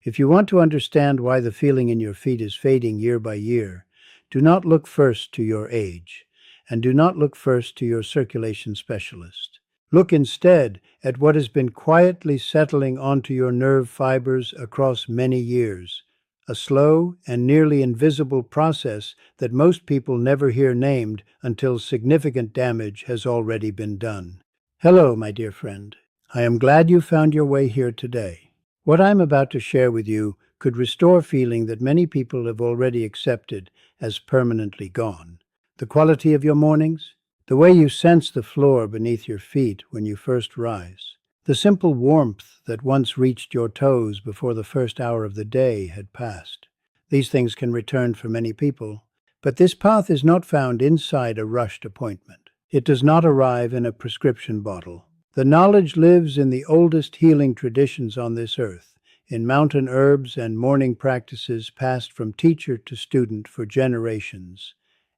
If you want to understand why the feeling in your feet is fading year by year, do not look first to your age, and do not look first to your circulation specialist. Look instead at what has been quietly settling onto your nerve fibers across many years, a slow and nearly invisible process that most people never hear named until significant damage has already been done. Hello, my dear friend. I am glad you found your way here today. What I'm about to share with you could restore feeling that many people have already accepted as permanently gone. The quality of your mornings, the way you sense the floor beneath your feet when you first rise, the simple warmth that once reached your toes before the first hour of the day had passed. These things can return for many people, but this path is not found inside a rushed appointment. It does not arrive in a prescription bottle. The knowledge lives in the oldest healing traditions on this earth, in mountain herbs and morning practices passed from teacher to student for generations,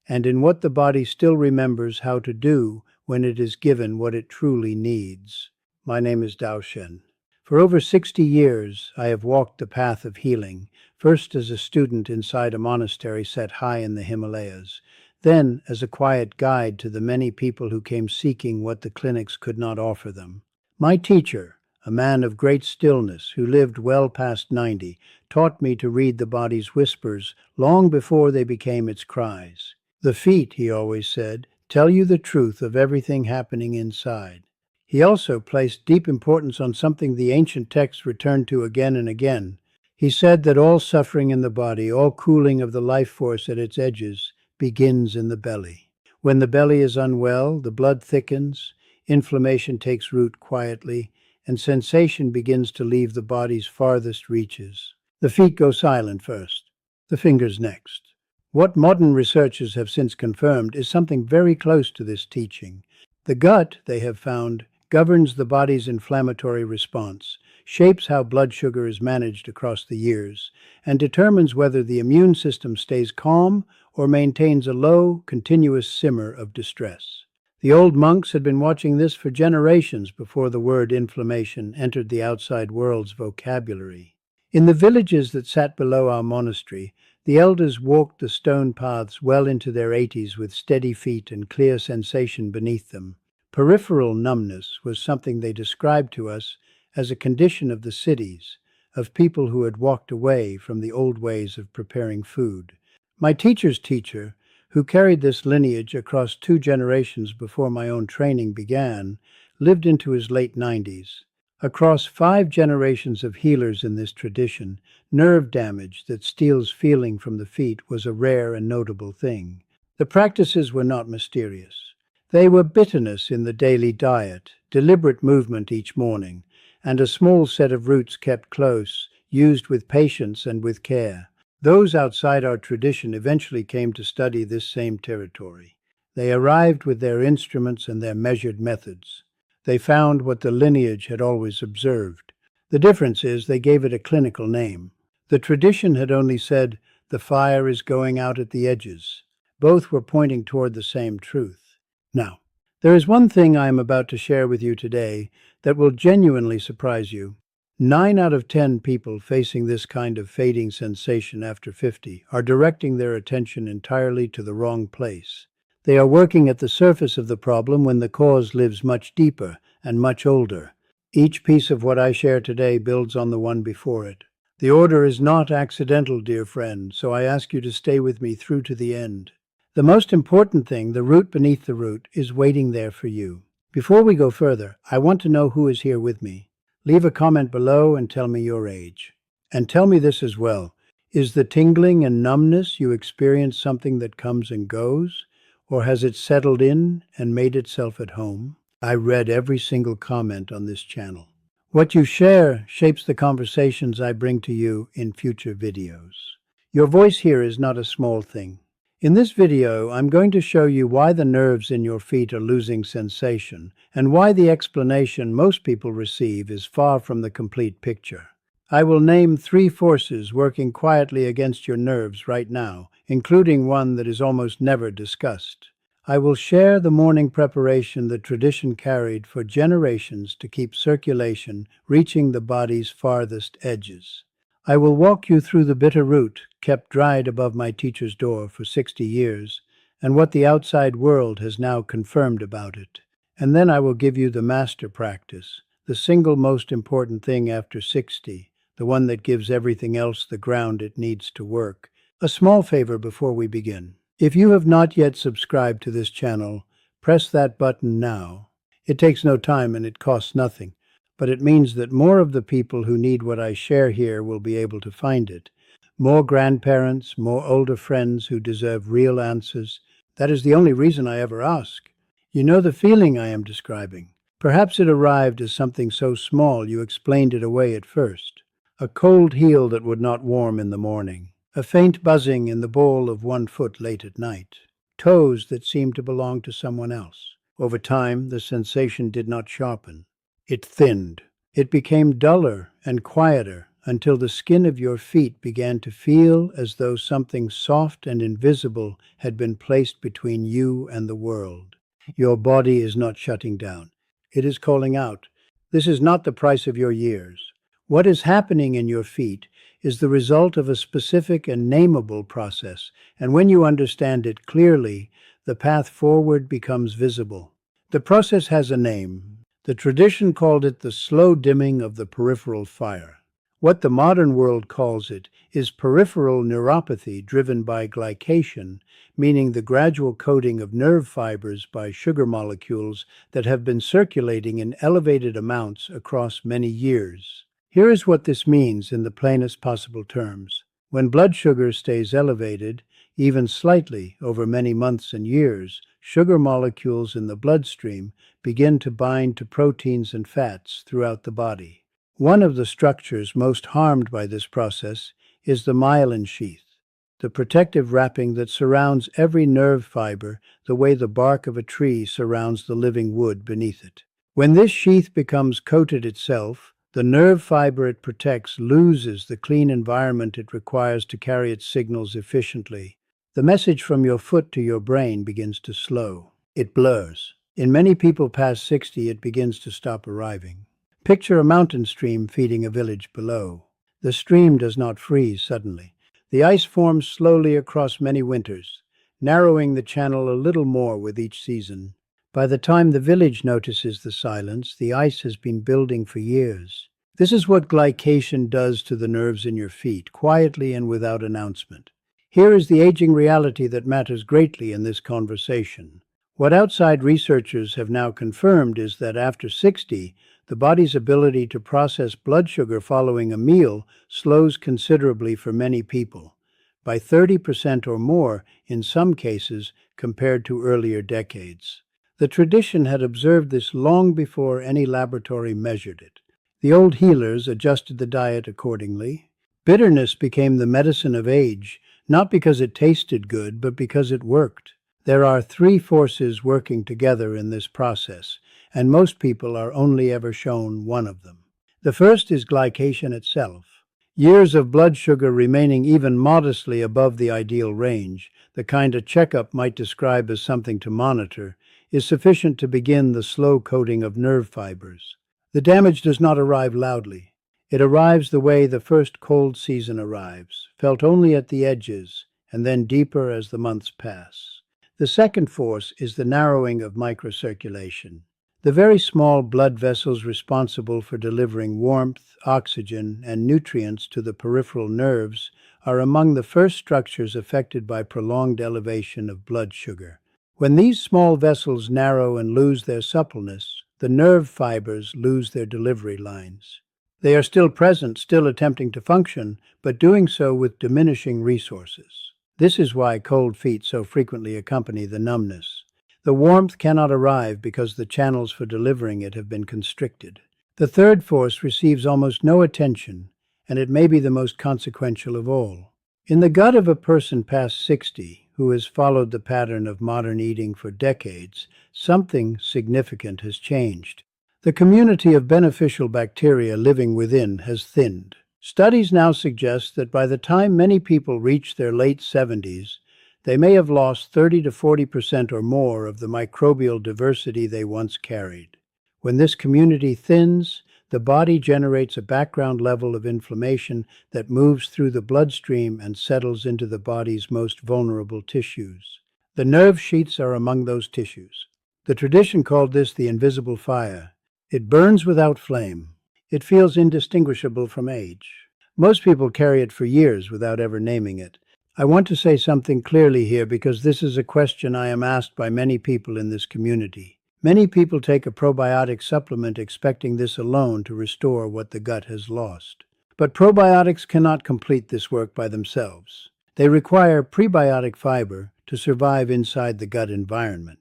and in what the body still remembers how to do when it is given what it truly needs. My name is Dao Shen. For over 60 years, I have walked the path of healing, first as a student inside a monastery set high in the Himalayas, then as a quiet guide to the many people who came seeking what the clinics could not offer them. My teacher, a man of great stillness who lived well past 90, taught me to read the body's whispers long before they became its cries. The feet, he always said, tell you the truth of everything happening inside. He also placed deep importance on something the ancient texts returned to again and again. He said that all suffering in the body, all cooling of the life force at its edges, begins in the belly. When the belly is unwell, the blood thickens, inflammation takes root quietly, and sensation begins to leave the body's farthest reaches. The feet go silent first, the fingers next. What modern researchers have since confirmed is something very close to this teaching. The gut, they have found, governs the body's inflammatory response, shapes how blood sugar is managed across the years, and determines whether the immune system stays calm or maintains a low, continuous simmer of distress. The old monks had been watching this for generations before the word inflammation entered the outside world's vocabulary. In the villages that sat below our monastery, the elders walked the stone paths well into their 80s with steady feet and clear sensation beneath them. Peripheral numbness was something they described to us as a condition of the cities, of people who had walked away from the old ways of preparing food. My teacher's teacher, who carried this lineage across 2 generations before my own training began, lived into his late 90s. Across 5 generations of healers in this tradition, nerve damage that steals feeling from the feet was a rare and notable thing. The practices were not mysterious. They were bitterness in the daily diet, deliberate movement each morning, and a small set of roots kept close, used with patience and with care. Those outside our tradition eventually came to study this same territory. They arrived with their instruments and their measured methods. They found what the lineage had always observed. The difference is they gave it a clinical name. The tradition had only said, "The fire is going out at the edges." Both were pointing toward the same truth. Now, there is one thing I am about to share with you today that will genuinely surprise you. 9 out of 10 people facing this kind of fading sensation after 50 are directing their attention entirely to the wrong place. They are working at the surface of the problem when the cause lives much deeper and much older. Each piece of what I share today builds on the one before it. The order is not accidental, dear friend, so I ask you to stay with me through to the end. The most important thing, the root beneath the root, is waiting there for you. Before we go further, I want to know who is here with me. Leave a comment below and tell me your age. And tell me this as well. Is the tingling and numbness you experience something that comes and goes? Or has it settled in and made itself at home? I read every single comment on this channel. What you share shapes the conversations I bring to you in future videos. Your voice here is not a small thing. In this video, I'm going to show you why the nerves in your feet are losing sensation and why the explanation most people receive is far from the complete picture. I will name 3 forces working quietly against your nerves right now, including one that is almost never discussed. I will share the morning preparation the tradition carried for generations to keep circulation reaching the body's farthest edges. I will walk you through the bitter root kept dried above my teacher's door for 60 years, and what the outside world has now confirmed about it. And then I will give you the master practice, the single most important thing after 60, the one that gives everything else the ground it needs to work. A small favor before we begin. If you have not yet subscribed to this channel, press that button now. It takes no time and it costs nothing, but it means that more of the people who need what I share here will be able to find it. More grandparents, more older friends who deserve real answers. That is the only reason I ever ask. You know the feeling I am describing. Perhaps it arrived as something so small you explained it away at first. A cold heel that would not warm in the morning. A faint buzzing in the ball of one foot late at night. Toes that seemed to belong to someone else. Over time, the sensation did not sharpen. It thinned. It became duller and quieter until the skin of your feet began to feel as though something soft and invisible had been placed between you and the world. Your body is not shutting down. It is calling out. This is not the price of your years. What is happening in your feet is the result of a specific and nameable process, and when you understand it clearly, the path forward becomes visible. The process has a name. The tradition called it the slow dimming of the peripheral fire. What the modern world calls it is peripheral neuropathy driven by glycation, meaning the gradual coating of nerve fibers by sugar molecules that have been circulating in elevated amounts across many years. Here is what this means in the plainest possible terms. When blood sugar stays elevated, even slightly over many months and years, sugar molecules in the bloodstream begin to bind to proteins and fats throughout the body. One of the structures most harmed by this process is the myelin sheath, the protective wrapping that surrounds every nerve fiber the way the bark of a tree surrounds the living wood beneath it. When this sheath becomes coated itself, the nerve fiber it protects loses the clean environment it requires to carry its signals efficiently. The message from your foot to your brain begins to slow. It blurs. In many people past 60, it begins to stop arriving. Picture a mountain stream feeding a village below. The stream does not freeze suddenly. The ice forms slowly across many winters, narrowing the channel a little more with each season. By the time the village notices the silence, the ice has been building for years. This is what glycation does to the nerves in your feet, quietly and without announcement. Here is the aging reality that matters greatly in this conversation. What outside researchers have now confirmed is that after 60, the body's ability to process blood sugar following a meal slows considerably for many people, by 30% or more in some cases compared to earlier decades. The tradition had observed this long before any laboratory measured it. The old healers adjusted the diet accordingly. Bitterness became the medicine of age, not because it tasted good, but because it worked. There are three forces working together in this process, and most people are only ever shown one of them. The first is glycation itself. Years of blood sugar remaining even modestly above the ideal range, the kind a checkup might describe as something to monitor, is sufficient to begin the slow coating of nerve fibers. The damage does not arrive loudly. It arrives the way the first cold season arrives, felt only at the edges, and then deeper as the months pass. The second force is the narrowing of microcirculation. The very small blood vessels responsible for delivering warmth, oxygen, and nutrients to the peripheral nerves are among the first structures affected by prolonged elevation of blood sugar. When these small vessels narrow and lose their suppleness, the nerve fibers lose their delivery lines. They are still present, still attempting to function, but doing so with diminishing resources. This is why cold feet so frequently accompany the numbness. The warmth cannot arrive because the channels for delivering it have been constricted. The third force receives almost no attention, and it may be the most consequential of all. In the gut of a person past 60, who has followed the pattern of modern eating for decades, something significant has changed. The community of beneficial bacteria living within has thinned. Studies now suggest that by the time many people reach their late 70s, they may have lost 30 to 40% or more of the microbial diversity they once carried. When this community thins, the body generates a background level of inflammation that moves through the bloodstream and settles into the body's most vulnerable tissues. The nerve sheaths are among those tissues. The tradition called this the invisible fire. It burns without flame. It feels indistinguishable from age. Most people carry it for years without ever naming it. I want to say something clearly here because this is a question I am asked by many people in this community. Many people take a probiotic supplement expecting this alone to restore what the gut has lost. But probiotics cannot complete this work by themselves. They require prebiotic fiber to survive inside the gut environment.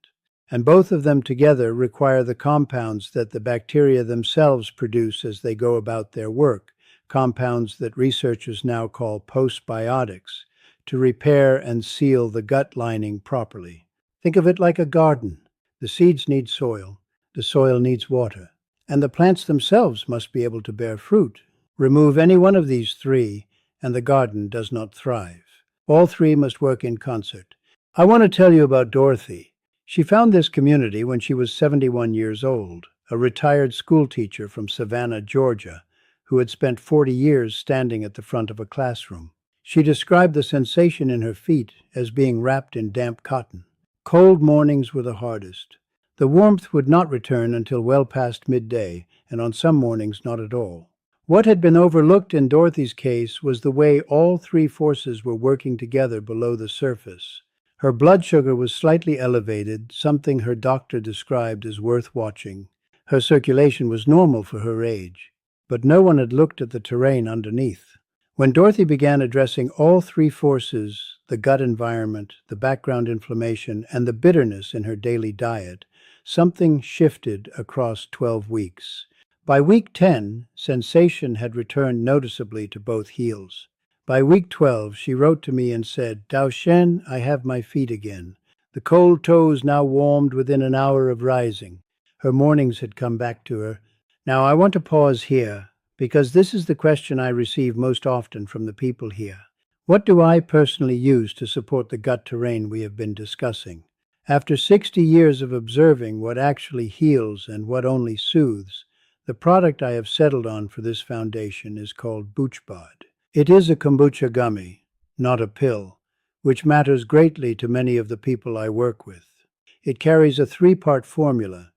And both of them together require the compounds that the bacteria themselves produce as they go about their work, compounds that researchers now call postbiotics, to repair and seal the gut lining properly. Think of it like a garden. The seeds need soil, the soil needs water, and the plants themselves must be able to bear fruit. Remove any one of these three, and the garden does not thrive. All three must work in concert. I want to tell you about Dorothy. She found this community when she was 71 years old, a retired schoolteacher from Savannah, Georgia, who had spent 40 years standing at the front of a classroom. She described the sensation in her feet as being wrapped in damp cotton. Cold mornings were the hardest. The warmth would not return until well past midday, and on some mornings not at all. What had been overlooked in Dorothy's case was the way all three forces were working together below the surface. Her blood sugar was slightly elevated, something her doctor described as worth watching. Her circulation was normal for her age, but no one had looked at the terrain underneath. When Dorothy began addressing all three forces, the gut environment, the background inflammation, and the bitterness in her daily diet, something shifted across 12 weeks. By week 10, sensation had returned noticeably to both heels. By week 12, she wrote to me and said, "Dao Shen, I have my feet again. The cold toes now warmed within an hour of rising." Her mornings had come back to her. Now I want to pause here, because this is the question I receive most often from the people here. What do I personally use to support the gut terrain we have been discussing? After 60 years of observing what actually heals and what only soothes, the product I have settled on for this foundation is called BoochBod. It is a kombucha gummy, not a pill, which matters greatly to many of the people I work with. It carries a three-part formula: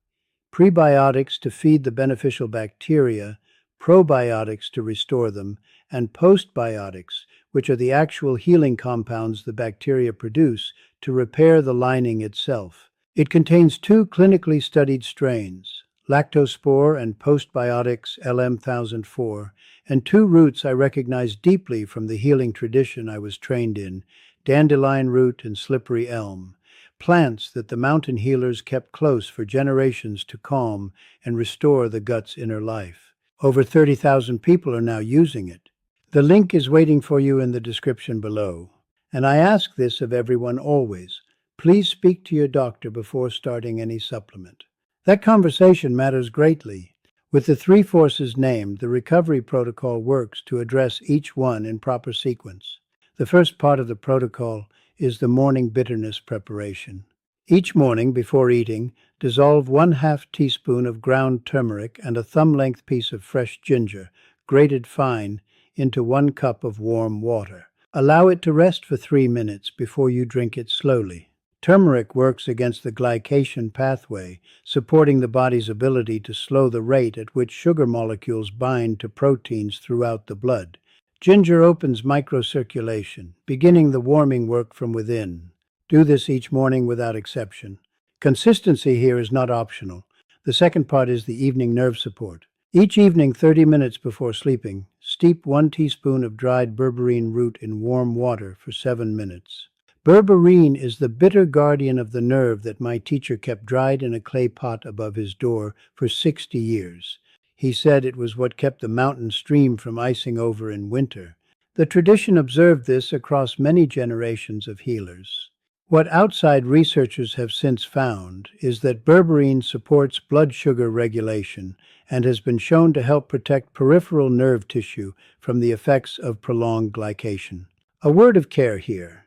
prebiotics to feed the beneficial bacteria, probiotics to restore them, and postbiotics, which are the actual healing compounds the bacteria produce to repair the lining itself. It contains two clinically studied strains, lactospore and postbiotics LM1004, and two roots I recognize deeply from the healing tradition I was trained in, dandelion root and slippery elm, plants that the mountain healers kept close for generations to calm and restore the gut's inner life. Over 30,000 people are now using it. The link is waiting for you in the description below. And I ask this of everyone always. Please speak to your doctor before starting any supplement. That conversation matters greatly. With the three forces named, the recovery protocol works to address each one in proper sequence. The first part of the protocol is the morning bitterness preparation. Each morning before eating, dissolve 1/2 teaspoon of ground turmeric and a thumb-length piece of fresh ginger, grated fine, into 1 cup of warm water. Allow it to rest for 3 minutes before you drink it slowly. Turmeric works against the glycation pathway, supporting the body's ability to slow the rate at which sugar molecules bind to proteins throughout the blood. Ginger opens microcirculation, beginning the warming work from within. Do this each morning without exception. Consistency here is not optional. The second part is the evening nerve support. Each evening, 30 minutes before sleeping, steep 1 teaspoon of dried berberine root in warm water for 7 minutes. Berberine is the bitter guardian of the nerve that my teacher kept dried in a clay pot above his door for 60 years. He said it was what kept the mountain stream from icing over in winter. The tradition observed this across many generations of healers. What outside researchers have since found is that berberine supports blood sugar regulation and has been shown to help protect peripheral nerve tissue from the effects of prolonged glycation. A word of care here.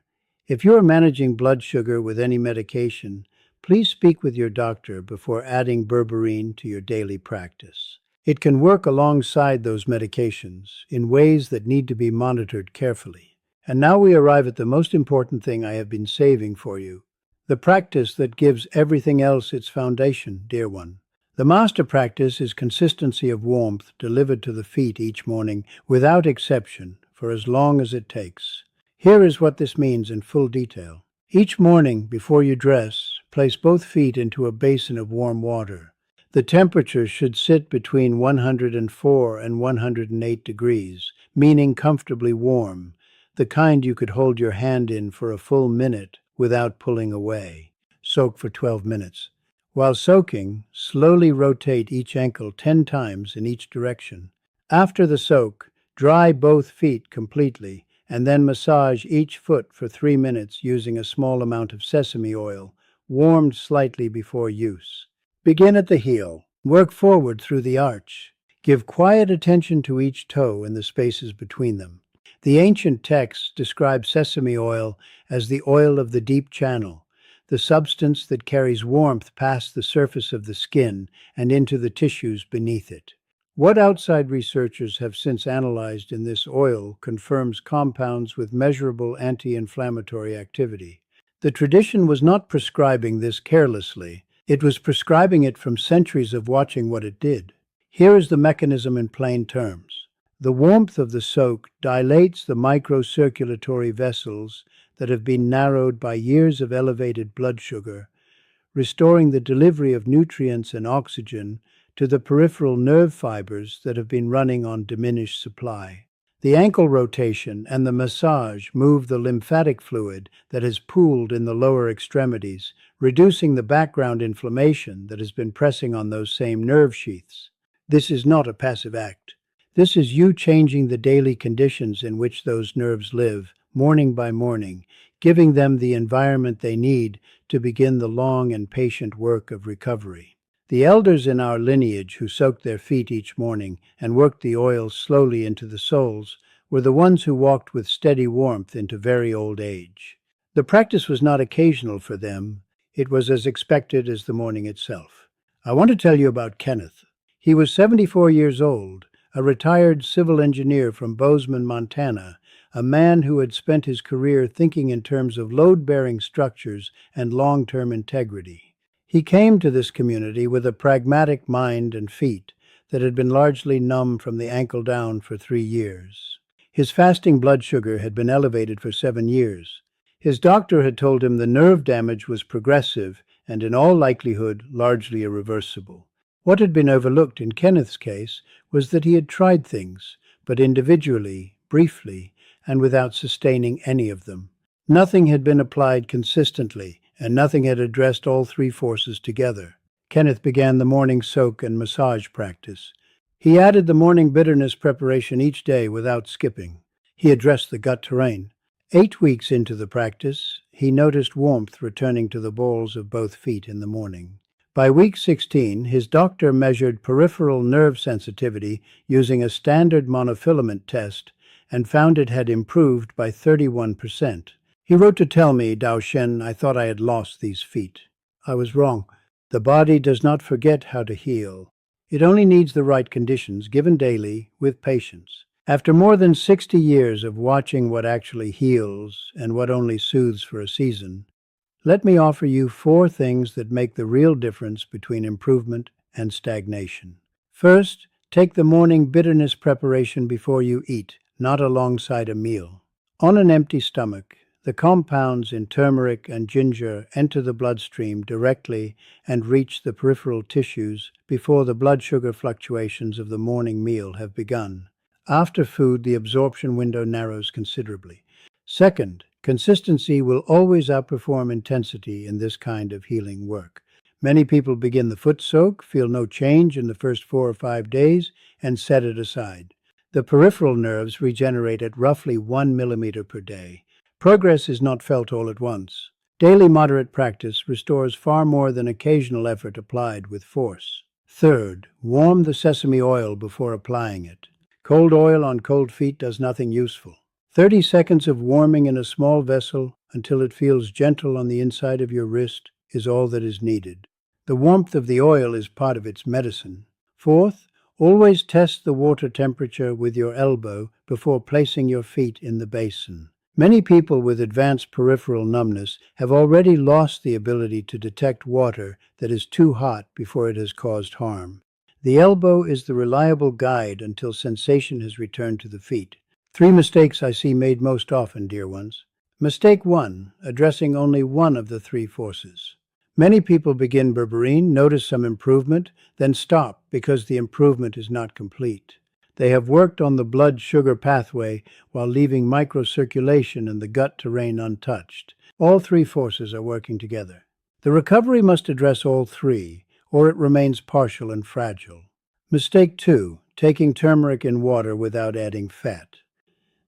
If you are managing blood sugar with any medication, please speak with your doctor before adding berberine to your daily practice. It can work alongside those medications in ways that need to be monitored carefully. And now we arrive at the most important thing I have been saving for you. The practice that gives everything else its foundation, dear one. The master practice is consistency of warmth delivered to the feet each morning without exception for as long as it takes. Here is what this means in full detail. Each morning before you dress, place both feet into a basin of warm water. The temperature should sit between 104 and 108 degrees, meaning comfortably warm, the kind you could hold your hand in for a full minute without pulling away. Soak for 12 minutes. While soaking, slowly rotate each ankle 10 times in each direction. After the soak, dry both feet completely and then massage each foot for 3 minutes using a small amount of sesame oil, warmed slightly before use. Begin at the heel. Work forward through the arch. Give quiet attention to each toe and the spaces between them. The ancient texts describe sesame oil as the oil of the deep channel, the substance that carries warmth past the surface of the skin and into the tissues beneath it. What outside researchers have since analyzed in this oil confirms compounds with measurable anti-inflammatory activity. The tradition was not prescribing this carelessly, it was prescribing it from centuries of watching what it did. Here is the mechanism in plain terms. The warmth of the soak dilates the microcirculatory vessels that have been narrowed by years of elevated blood sugar, restoring the delivery of nutrients and oxygen to the peripheral nerve fibers that have been running on diminished supply. The ankle rotation and the massage move the lymphatic fluid that has pooled in the lower extremities, reducing the background inflammation that has been pressing on those same nerve sheaths. This is not a passive act. This is you changing the daily conditions in which those nerves live, morning by morning, giving them the environment they need to begin the long and patient work of recovery. The elders in our lineage who soaked their feet each morning and worked the oil slowly into the soles were the ones who walked with steady warmth into very old age. The practice was not occasional for them, it was as expected as the morning itself. I want to tell you about Kenneth. He was 74 years old, a retired civil engineer from Bozeman, Montana, a man who had spent his career thinking in terms of load-bearing structures and long-term integrity. He came to this community with a pragmatic mind and feet that had been largely numb from the ankle down for 3 years. His fasting blood sugar had been elevated for 7 years. His doctor had told him the nerve damage was progressive and in all likelihood largely irreversible. What had been overlooked in Kenneth's case was that he had tried things, but individually, briefly, and without sustaining any of them. Nothing had been applied consistently, and nothing had addressed all 3 forces together. Kenneth began the morning soak and massage practice. He added the morning bitterness preparation each day without skipping. He addressed the gut terrain. 8 weeks into the practice, he noticed warmth returning to the balls of both feet in the morning. By week 16, his doctor measured peripheral nerve sensitivity using a standard monofilament test and found it had improved by 31%. He wrote to tell me, Dao Shen, I thought I had lost these feet. I was wrong. The body does not forget how to heal. It only needs the right conditions, given daily, with patience. After more than 60 years of watching what actually heals and what only soothes for a season, let me offer you 4 things that make the real difference between improvement and stagnation. First, take the morning bitterness preparation before you eat, not alongside a meal. On an empty stomach, the compounds in turmeric and ginger enter the bloodstream directly and reach the peripheral tissues before the blood sugar fluctuations of the morning meal have begun. After food, the absorption window narrows considerably. Second, consistency will always outperform intensity in this kind of healing work. Many people begin the foot soak, feel no change in the first 4 or 5 days, and set it aside. The peripheral nerves regenerate at roughly 1 millimeter per day. Progress is not felt all at once. Daily moderate practice restores far more than occasional effort applied with force. Third, warm the sesame oil before applying it. Cold oil on cold feet does nothing useful. 30 seconds of warming in a small vessel until it feels gentle on the inside of your wrist is all that is needed. The warmth of the oil is part of its medicine. Fourth, Always test the water temperature with your elbow before placing your feet in the basin. Many people with advanced peripheral numbness have already lost the ability to detect water that is too hot before it has caused harm. The elbow is the reliable guide until sensation has returned to the feet. 3 mistakes I see made most often, dear ones. Mistake 1, addressing only one of the 3 forces. Many people begin berberine, notice some improvement, then stop because the improvement is not complete. They have worked on the blood-sugar pathway while leaving microcirculation and the gut terrain untouched. All 3 forces are working together. The recovery must address all 3, or it remains partial and fragile. Mistake 2, taking turmeric in water without adding fat.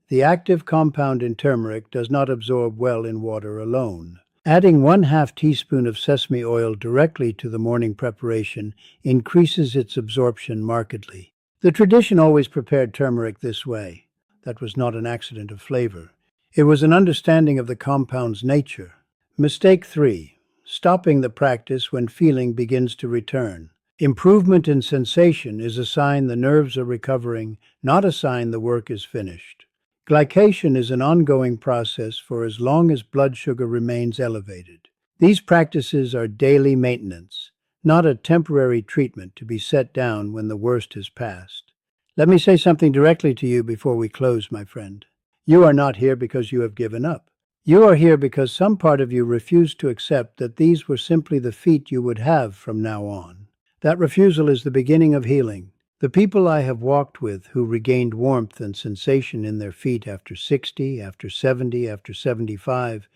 The active compound in turmeric does not absorb well in water alone. Adding 1/2 teaspoon of sesame oil directly to the morning preparation increases its absorption markedly. The tradition always prepared turmeric this way. That was not an accident of flavor. It was an understanding of the compound's nature. Mistake 3, stopping the practice when feeling begins to return. Improvement in sensation is a sign the nerves are recovering, not a sign the work is finished. Glycation is an ongoing process for as long as blood sugar remains elevated. These practices are daily maintenance, not a temporary treatment to be set down when the worst has passed. Let me say something directly to you before we close, my friend. You are not here because you have given up. You are here because some part of you refused to accept that these were simply the feet you would have from now on. That refusal is the beginning of healing. The people I have walked with who regained warmth and sensation in their feet after 60, after 70, after 75,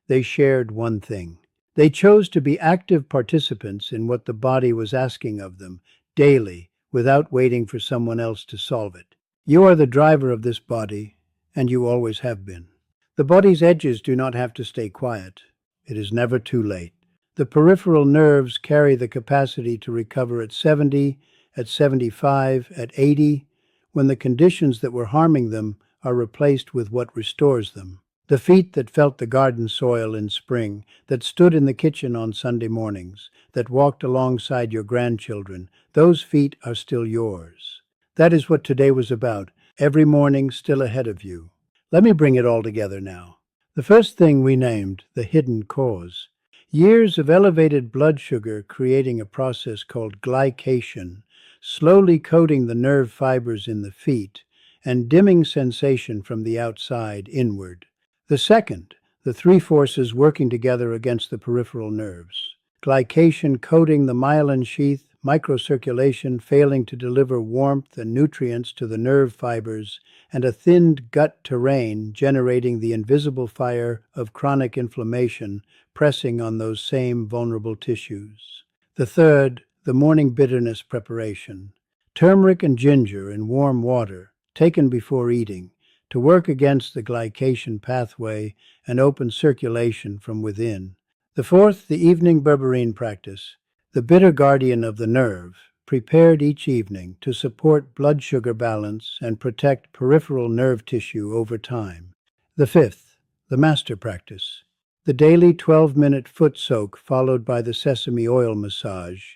they shared one thing. They chose to be active participants in what the body was asking of them, daily, without waiting for someone else to solve it. You are the driver of this body, and you always have been. The body's edges do not have to stay quiet. It is never too late. The peripheral nerves carry the capacity to recover at 70, at 75, at 80, when the conditions that were harming them are replaced with what restores them. The feet that felt the garden soil in spring, that stood in the kitchen on Sunday mornings, that walked alongside your grandchildren, those feet are still yours. That is what today was about, every morning still ahead of you. Let me bring it all together now. The first thing we named, the hidden cause. Years of elevated blood sugar creating a process called glycation, slowly coating the nerve fibers in the feet and dimming sensation from the outside inward. The second, the 3 forces working together against the peripheral nerves. Glycation coating the myelin sheath, microcirculation failing to deliver warmth and nutrients to the nerve fibers, and a thinned gut terrain generating the invisible fire of chronic inflammation pressing on those same vulnerable tissues. The third, the morning bitterness preparation. Turmeric and ginger in warm water, taken before eating, to work against the glycation pathway and open circulation from within. The fourth, the evening berberine practice. The bitter guardian of the nerve, prepared each evening to support blood sugar balance and protect peripheral nerve tissue over time. The fifth, the master practice. The daily 12-minute foot soak followed by the sesame oil massage,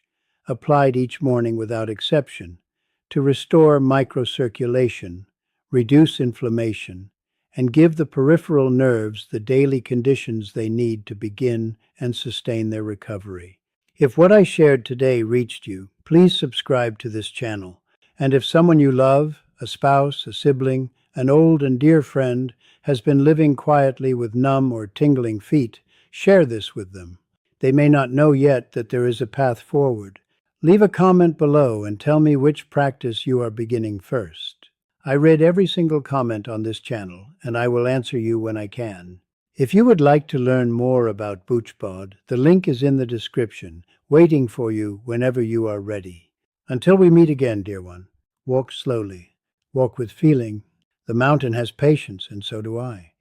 applied each morning without exception, to restore microcirculation, reduce inflammation, and give the peripheral nerves the daily conditions they need to begin and sustain their recovery. If what I shared today reached you, please subscribe to this channel. And if someone you love, a spouse, a sibling, an old and dear friend, has been living quietly with numb or tingling feet, share this with them. They may not know yet that there is a path forward. Leave a comment below and tell me which practice you are beginning first. I read every single comment on this channel, and I will answer you when I can. If you would like to learn more about BoochBod, the link is in the description, waiting for you whenever you are ready. Until we meet again, dear one, walk slowly, walk with feeling. The mountain has patience, and so do I.